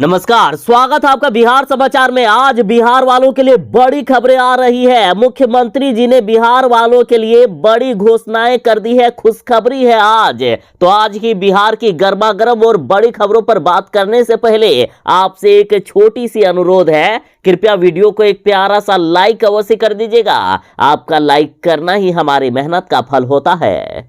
नमस्कार, स्वागत है आपका बिहार समाचार में। आज बिहार वालों के लिए बड़ी खबरें आ रही है। मुख्यमंत्री जी ने बिहार वालों के लिए बड़ी घोषणाएं कर दी है। खुशखबरी है आज। तो आज की बिहार की गर्मा गर्म और बड़ी खबरों पर बात करने से पहले आपसे एक छोटी सी अनुरोध है, कृपया वीडियो को एक प्यारा सा लाइक अवश्य कर दीजिएगा। आपका लाइक करना ही हमारी मेहनत का फल होता है।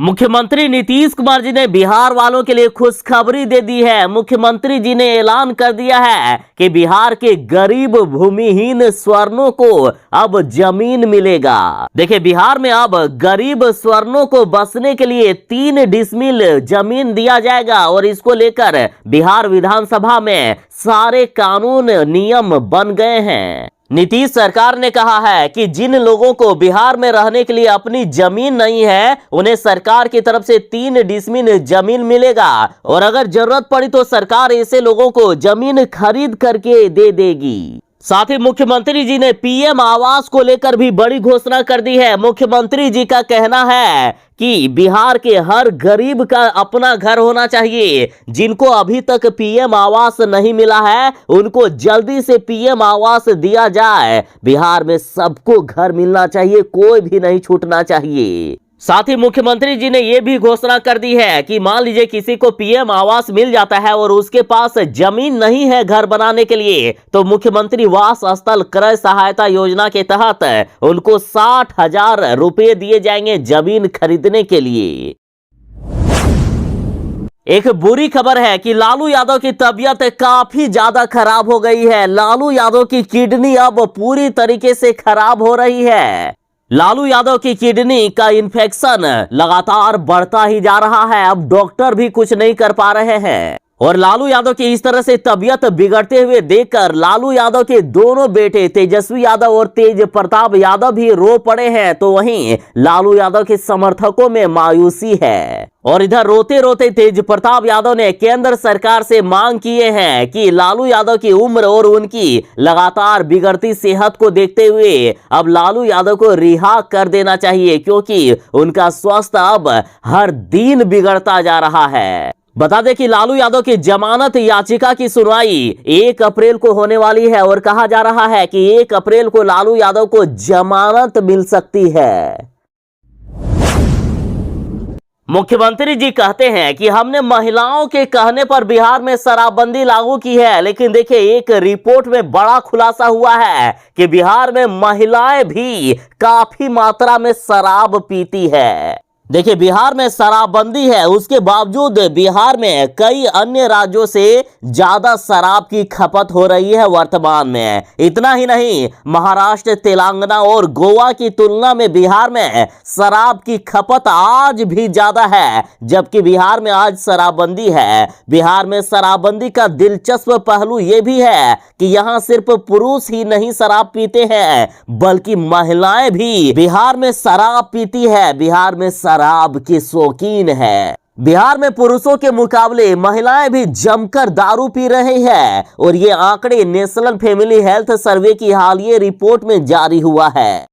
मुख्यमंत्री नीतीश कुमार जी ने बिहार वालों के लिए खुशखबरी दे दी है। मुख्यमंत्री जी ने ऐलान कर दिया है कि बिहार के गरीब भूमिहीन स्वर्णों को अब जमीन मिलेगा। देखिए, बिहार में अब गरीब स्वर्णों को बसने के लिए 3 डिसमिल जमीन दिया जाएगा और इसको लेकर बिहार विधानसभा में सारे कानून नियम बन गए हैं। नीतीश सरकार ने कहा है कि जिन लोगों को बिहार में रहने के लिए अपनी जमीन नहीं है, उन्हें सरकार की तरफ से 3 डिसमिल जमीन मिलेगा और अगर जरूरत पड़ी तो सरकार ऐसे लोगों को जमीन खरीद करके दे देगी। साथ ही मुख्यमंत्री जी ने पीएम आवास को लेकर भी बड़ी घोषणा कर दी है। मुख्यमंत्री जी का कहना है कि बिहार के हर गरीब का अपना घर होना चाहिए। जिनको अभी तक पीएम आवास नहीं मिला है, उनको जल्दी से पीएम आवास दिया जाए। बिहार में सबको घर मिलना चाहिए, कोई भी नहीं छूटना चाहिए। साथ ही मुख्यमंत्री जी ने यह भी घोषणा कर दी है कि मान लीजिए किसी को पीएम आवास मिल जाता है और उसके पास जमीन नहीं है घर बनाने के लिए, तो मुख्यमंत्री वास स्थल क्रय सहायता योजना के तहत उनको 60,000 रुपए दिए जाएंगे जमीन खरीदने के लिए। एक बुरी खबर है कि लालू यादव की तबीयत काफी ज्यादा खराब हो गई है। लालू यादव की किडनी अब पूरी तरीके से खराब हो रही है। लालू यादव की किडनी का इन्फेक्शन लगातार बढ़ता ही जा रहा है। अब डॉक्टर भी कुछ नहीं कर पा रहे हैं और लालू यादव की इस तरह से तबीयत बिगड़ते हुए देखकर लालू यादव के दोनों बेटे तेजस्वी यादव और तेज प्रताप यादव भी रो पड़े हैं। तो वहीं लालू यादव के समर्थकों में मायूसी है और इधर रोते रोते तेज प्रताप यादव ने केंद्र सरकार से मांग किए हैं कि लालू यादव की उम्र और उनकी लगातार बिगड़ती सेहत को देखते हुए अब लालू यादव को रिहा कर देना चाहिए, क्योंकि उनका स्वास्थ्य अब हर दिन बिगड़ता जा रहा है। बता दें कि लालू यादव की जमानत याचिका की सुनवाई 1 अप्रैल को होने वाली है और कहा जा रहा है कि 1 अप्रैल को लालू यादव को जमानत मिल सकती है। मुख्यमंत्री जी कहते हैं कि हमने महिलाओं के कहने पर बिहार में शराबबंदी लागू की है, लेकिन देखिए एक रिपोर्ट में बड़ा खुलासा हुआ है कि बिहार में महिलाएं भी काफी मात्रा में शराब पीती है। देखिए, बिहार में शराबबंदी है, उसके बावजूद बिहार में कई अन्य राज्यों से ज्यादा शराब की खपत हो रही है वर्तमान में। इतना ही नहीं, महाराष्ट्र, तेलंगाना और गोवा की तुलना में बिहार में शराब की खपत आज भी ज्यादा है, जबकि बिहार में आज शराबबंदी है। बिहार में शराबबंदी का दिलचस्प पहलू यह भी है कि यहाँ सिर्फ पुरुष ही नहीं शराब पीते हैं, बल्कि महिलाएं भी बिहार में शराब पीती है। बिहार में शराब की शौकीन है। बिहार में पुरुषों के मुकाबले महिलाएं भी जमकर दारू पी रही है और ये आंकड़े नेशनल फैमिली हेल्थ सर्वे की हालिया रिपोर्ट में जारी हुआ है।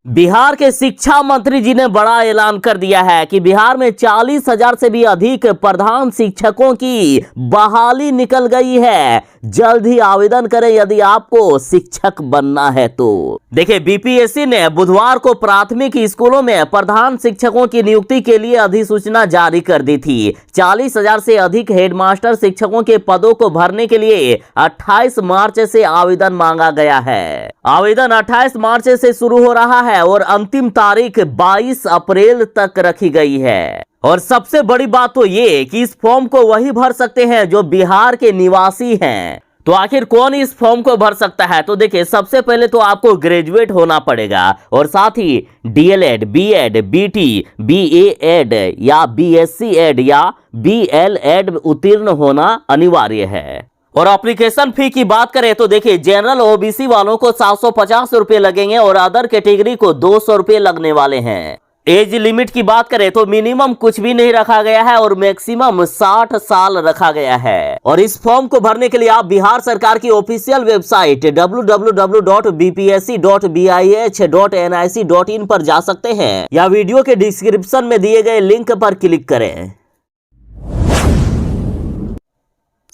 बिहार के शिक्षा मंत्री जी ने बड़ा ऐलान कर दिया है कि बिहार में 40,000 से भी अधिक प्रधान शिक्षकों की बहाली निकल गई है। जल्द ही आवेदन करें यदि आपको शिक्षक बनना है तो। देखिए, बीपीएससी ने बुधवार को प्राथमिक स्कूलों में प्रधान शिक्षकों की नियुक्ति के लिए अधिसूचना जारी कर दी थी। 40,000 से अधिक हेडमास्टर शिक्षकों के पदों को भरने के लिए 28 मार्च से आवेदन मांगा गया है। आवेदन 28 मार्च से शुरू हो रहा है और अंतिम तारीख 22 अप्रैल तक रखी गई है। और सबसे बड़ी बात तो ये कि इस फॉर्म को वही भर सकते हैं जो बिहार के निवासी हैं। तो आखिर कौन इस फॉर्म को भर सकता है? तो देखिए, सबसे पहले तो आपको ग्रेजुएट होना पड़ेगा और साथ ही डीएलएड, बीएड, बीटी, बीएएड या बीएससी एड या बीएलएड उत्तीर्ण होना अनिवार्य है। और एप्लीकेशन फी की बात करें तो देखिए, जनरल ओबीसी वालों को 750 रुपए लगेंगे और अदर कैटेगरी को 200 रुपए लगने वाले हैं। एज लिमिट की बात करें तो मिनिमम कुछ भी नहीं रखा गया है और मैक्सिमम 60 साल रखा गया है। और इस फॉर्म को भरने के लिए आप बिहार सरकार की ऑफिशियल वेबसाइट www.bpsc.bih.nic.in पर जा सकते हैं या वीडियो के डिस्क्रिप्शन में दिए गए लिंक पर क्लिक करें।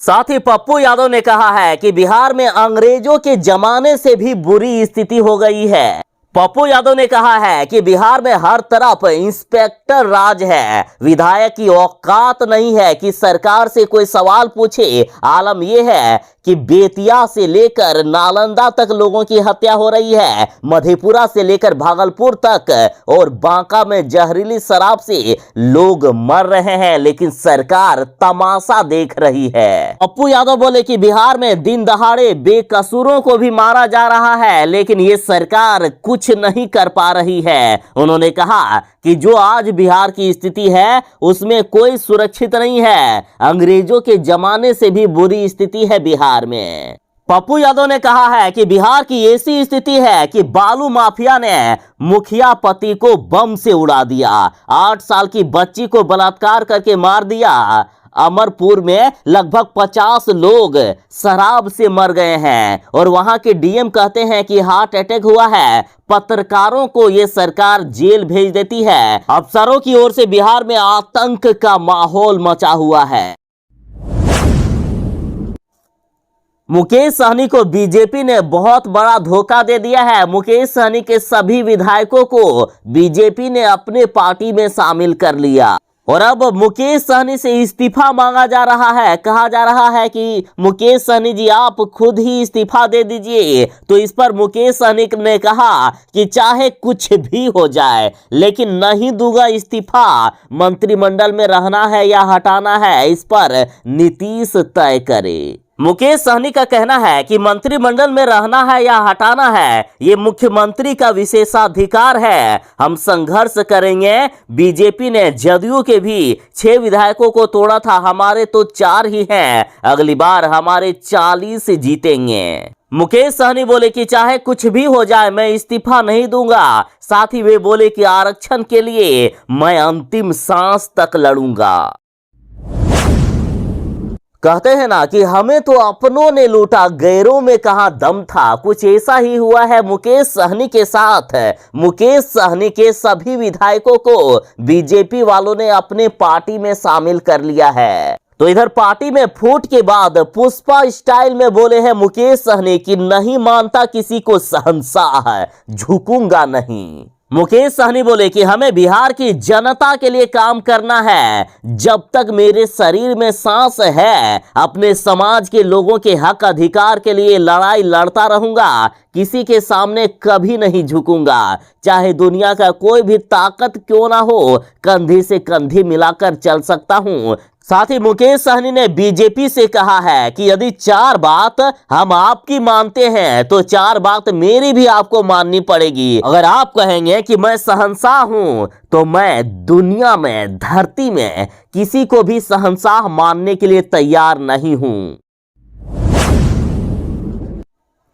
साथ ही पप्पू यादव ने कहा है कि बिहार में अंग्रेजों के जमाने से भी बुरी स्थिति हो गई है। पप्पू यादव ने कहा है कि बिहार में हर तरफ इंस्पेक्टर राज है, विधायक की औकात नहीं है कि सरकार से कोई सवाल पूछे। आलम यह है कि बेतिया से लेकर नालंदा तक लोगों की हत्या हो रही है, मधेपुरा से लेकर भागलपुर तक, और बांका में जहरीली शराब से लोग मर रहे हैं, लेकिन सरकार तमाशा देख रही है। पप्पू यादव बोले कि बिहार में दिन दहाड़े बेकसूरों को भी मारा जा रहा है, लेकिन ये सरकार कुछ नहीं कर पा रही है। उन्होंने कहा कि जो आज बिहार की स्थिति है उसमें कोई सुरक्षित नहीं है, अंग्रेजों के जमाने से भी बुरी स्थिति है बिहार में। पप्पू यादव ने कहा है कि बिहार की ऐसी स्थिति है कि बालू माफिया ने मुखिया पति को बम से उड़ा दिया, 8 साल की बच्ची को बलात्कार करके मार दिया। अमरपुर में लगभग 50 लोग शराब से मर गए हैं और वहां के डीएम कहते हैं कि हार्ट अटैक हुआ है। पत्रकारों को ये सरकार जेल भेज देती है। अफसरों की ओर से बिहार में आतंक का माहौल मचा हुआ है। मुकेश सहनी को बीजेपी ने बहुत बड़ा धोखा दे दिया है। मुकेश सहनी के सभी विधायकों को बीजेपी ने अपने पार्टी में शामिल कर लिया और अब मुकेश सहनी से इस्तीफा मांगा जा रहा है। कहा जा रहा है कि मुकेश सहनी जी आप खुद ही इस्तीफा दे दीजिए। तो इस पर मुकेश सहनी ने कहा कि चाहे कुछ भी हो जाए लेकिन नहीं दूंगा इस्तीफा, मंत्रिमंडल में रहना है या हटाना है इस पर नीतीश तय करे। मुकेश सहनी का कहना है कि मंत्रिमंडल में रहना है या हटाना है ये मुख्यमंत्री का विशेषाधिकार है, हम संघर्ष करेंगे। बीजेपी ने जदयू के भी 6 विधायकों को तोड़ा था, हमारे तो 4 ही हैं, अगली बार हमारे 40 जीतेंगे। मुकेश सहनी बोले कि चाहे कुछ भी हो जाए मैं इस्तीफा नहीं दूंगा। साथ ही वे बोले कि आरक्षण के लिए मैं अंतिम सांस तक लड़ूंगा। कहते हैं ना कि हमें तो अपनों ने लूटा, गैरों में कहां दम था। कुछ ऐसा ही हुआ है मुकेश सहनी के साथ। मुकेश सहनी के सभी विधायकों को बीजेपी वालों ने अपने पार्टी में शामिल कर लिया है। तो इधर पार्टी में फूट के बाद पुष्पा स्टाइल में बोले हैं मुकेश सहनी कि नहीं मानता किसी को शहंशाह, झुकूंगा नहीं। मुकेश सहनी बोले कि हमें बिहार की जनता के लिए काम करना है, जब तक मेरे शरीर में सांस है अपने समाज के लोगों के हक अधिकार के लिए लड़ाई लड़ता रहूंगा, किसी के सामने कभी नहीं झुकूंगा, चाहे दुनिया का कोई भी ताकत क्यों ना हो, कंधे से कंधे मिलाकर चल सकता हूं। साथ ही मुकेश सहनी ने बीजेपी से कहा है कि यदि 4 बात हम आपकी मानते हैं तो 4 बात मेरी भी आपको माननी पड़ेगी। अगर आप कहेंगे कि मैं शहंशाह हूं तो मैं दुनिया में, धरती में किसी को भी शहंशाह मानने के लिए तैयार नहीं हूं।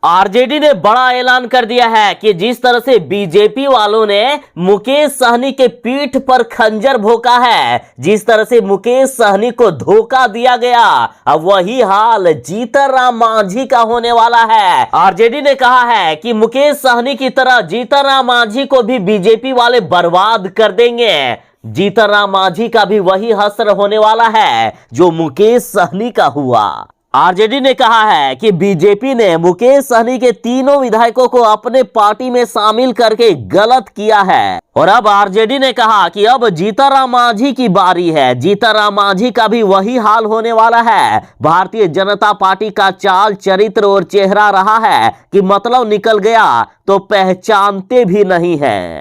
आरजेडी ने बड़ा ऐलान कर दिया है कि जिस तरह से बीजेपी वालों ने मुकेश सहनी के पीठ पर खंजर भोंका है, जिस तरह से मुकेश सहनी को धोखा दिया गया, अब वही हाल जीतन राम मांझी का होने वाला है। आरजेडी ने कहा है कि मुकेश सहनी की तरह जीतन राम मांझी को भी बीजेपी वाले बर्बाद कर देंगे। जीतन राम मांझी का भी वही हश्र होने वाला है जो मुकेश सहनी का हुआ। आरजेडी ने कहा है कि बीजेपी ने मुकेश सहनी के तीनों विधायकों को अपने पार्टी में शामिल करके गलत किया है और अब आरजेडी ने कहा कि अब जीतन राम मांझी की बारी है। जीतन राम मांझी का भी वही हाल होने वाला है। भारतीय जनता पार्टी का चाल, चरित्र और चेहरा रहा है कि मतलब निकल गया तो पहचानते भी नहीं है।